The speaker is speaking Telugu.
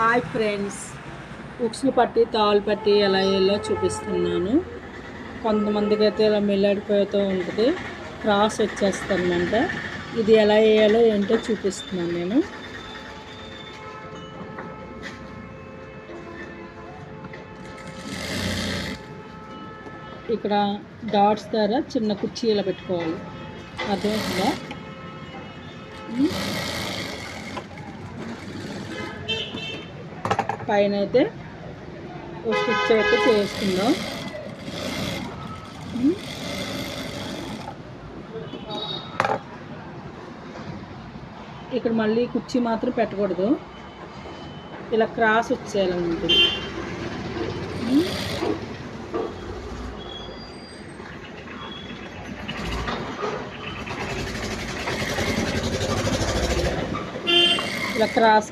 హాయ్ ఫ్రెండ్స్, ఉక్సులు పట్టి తాళ్ళు పట్టి ఎలా వేయాలో చూపిస్తున్నాను. కొంతమందికి అయితే ఇలా మిల్లాడిపోతూ ఉంటుంది, క్రాస్ వచ్చేస్తుందంట. ఇది ఎలా వేయాలో ఏంటో చూపిస్తున్నాను నేను. ఇక్కడ డాట్స్ ద్వారా చిన్న కుర్చీ ఇలా పెట్టుకోవాలి, అర్థమవుతుందా? పైన అయితే ఒక స్టిచ్ అయితే చేసుకుందాం. ఇక్కడ మళ్ళీ కుర్చీ మాత్రం పెట్టకూడదు, ఇలా క్రాస్ వచ్చేయాలని ఉంటుంది. ఇలా క్రాస్